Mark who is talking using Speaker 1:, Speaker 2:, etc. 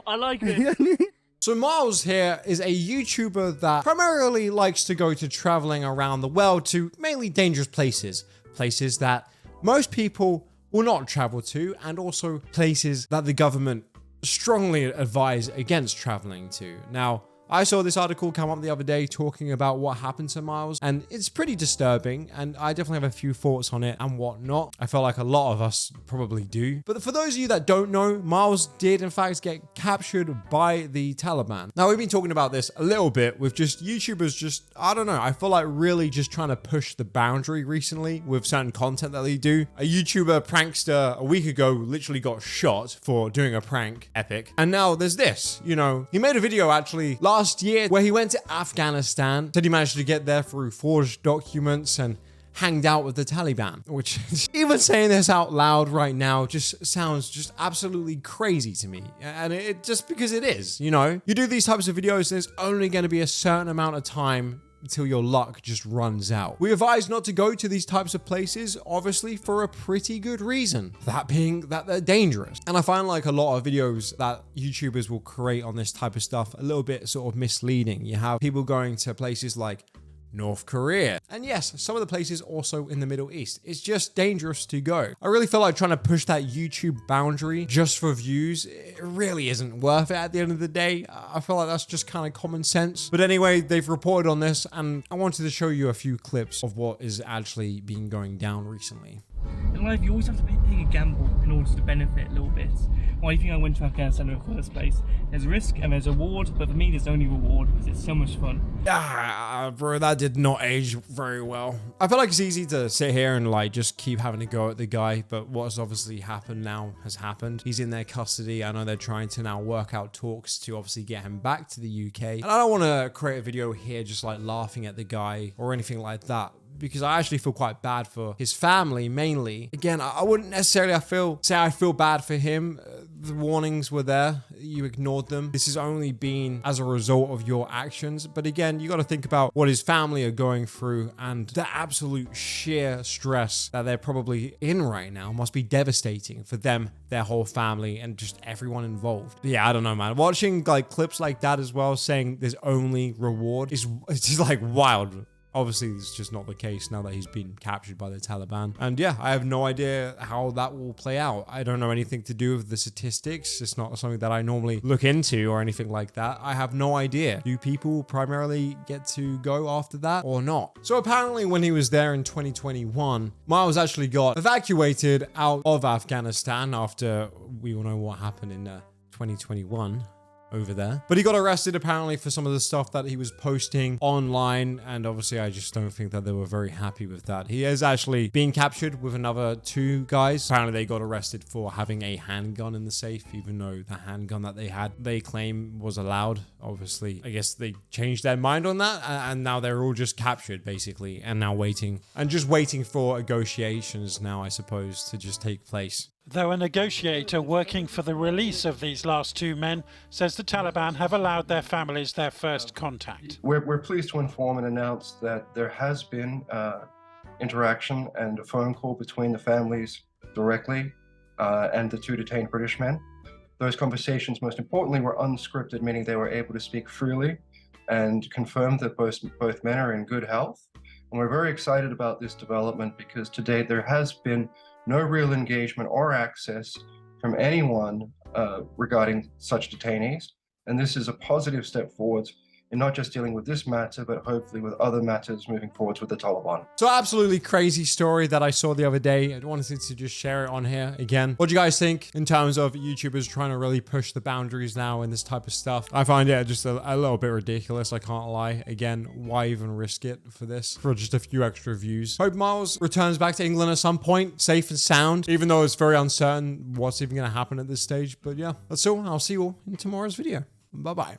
Speaker 1: I like this.
Speaker 2: So Miles here is a YouTuber that primarily likes to go to traveling around the world to mainly dangerous places. Places that most people will not travel to, and also places that the government strongly advise against traveling to. Now, I saw this article come up the other day talking about what happened to Miles, and it's pretty disturbing, and I definitely have a few thoughts on it and whatnot. I feel like a lot of us probably do. But for those of you that don't know, Miles did in fact get captured by the Taliban. Now, we've been talking about this a little bit with just YouTubers just, I don't know, I feel like really just trying to push the boundary recently with certain content that they do. A YouTuber prankster a week ago literally got shot for doing a prank, epic. And now there's this, you know, he made a video actually last year where he went to Afghanistan, said he managed to get there through forged documents and hanged out with the Taliban, which even saying this out loud right now just sounds just absolutely crazy to me. And it just because it is, you know, you do these types of videos, there's only going to be a certain amount of time until your luck just runs out. We advise not to go to these types of places, obviously for a pretty good reason. That being that they're dangerous. And I find like a lot of videos that YouTubers will create on this type of stuff a little bit sort of misleading. You have people going to places like North Korea. And yes, some of the places also in the Middle East. It's just dangerous to go. I really feel like trying to push that YouTube boundary just for views, it really isn't worth it at the end of the day. I feel like that's just kind of common sense. But anyway, they've reported on this and I wanted to show you a few clips of what is actually been going down recently.
Speaker 1: In life, you always have to take a gamble in order to benefit a little bit. Why do you think I went to Afghanistan in the first place? There's a risk and there's a reward, but for me, there's only reward because it's so much fun.
Speaker 2: Bro, that did not age very well. I feel like it's easy to sit here and like just keep having to go at the guy, but what's obviously happened now has happened. He's in their custody. I know they're trying to now work out talks to obviously get him back to the UK. And I don't want to create a video here just like laughing at the guy or anything like that, because I actually feel quite bad for his family mainly. Again, I wouldn't necessarily say I feel bad for him. The warnings were there. You ignored them. This has only been as a result of your actions. But again, you got to think about what his family are going through, and the absolute sheer stress that they're probably in right now must be devastating for them, their whole family, and just everyone involved. But yeah, I don't know, man. Watching like clips like that as well, saying there's only reward it's just like wild. Obviously, it's just not the case now that he's been captured by the Taliban. And yeah, I have no idea how that will play out. I don't know anything to do with the statistics. It's not something that I normally look into or anything like that. I have no idea. Do people primarily get to go after that or not? So apparently when he was there in 2021, Miles actually got evacuated out of Afghanistan after we all know what happened in 2021. Over there. But he got arrested apparently for some of the stuff that he was posting online, and obviously I just don't think that they were very happy with that. He is actually being captured with another 2 guys. Apparently they got arrested for having a handgun in the safe, even though the handgun that they had, they claim was allowed. Obviously, I guess they changed their mind on that, and now they're all just captured basically, and now waiting for negotiations now, I suppose, to just take place.
Speaker 3: Though a negotiator working for the release of these last 2 men says the Taliban have allowed their families their first contact.
Speaker 4: We're pleased to inform and announce that there has been interaction and a phone call between the families directly and the 2 detained British men. Those conversations, most importantly, were unscripted, meaning they were able to speak freely and confirm that both men are in good health. And we're very excited about this development because to date there has been no real engagement or access from anyone regarding such detainees. And this is a positive step forward in not just dealing with this matter, but hopefully with other matters moving forwards with the Taliban.
Speaker 2: So absolutely crazy story that I saw the other day. I wanted to just share it on here again. What do you guys think in terms of YouTubers trying to really push the boundaries now in this type of stuff? I find it just a little bit ridiculous. I can't lie. Again, why even risk it for this? For just a few extra views. Hope Miles returns back to England at some point, safe and sound, even though it's very uncertain what's even going to happen at this stage. But yeah, that's all. I'll see you all in tomorrow's video. Bye-bye.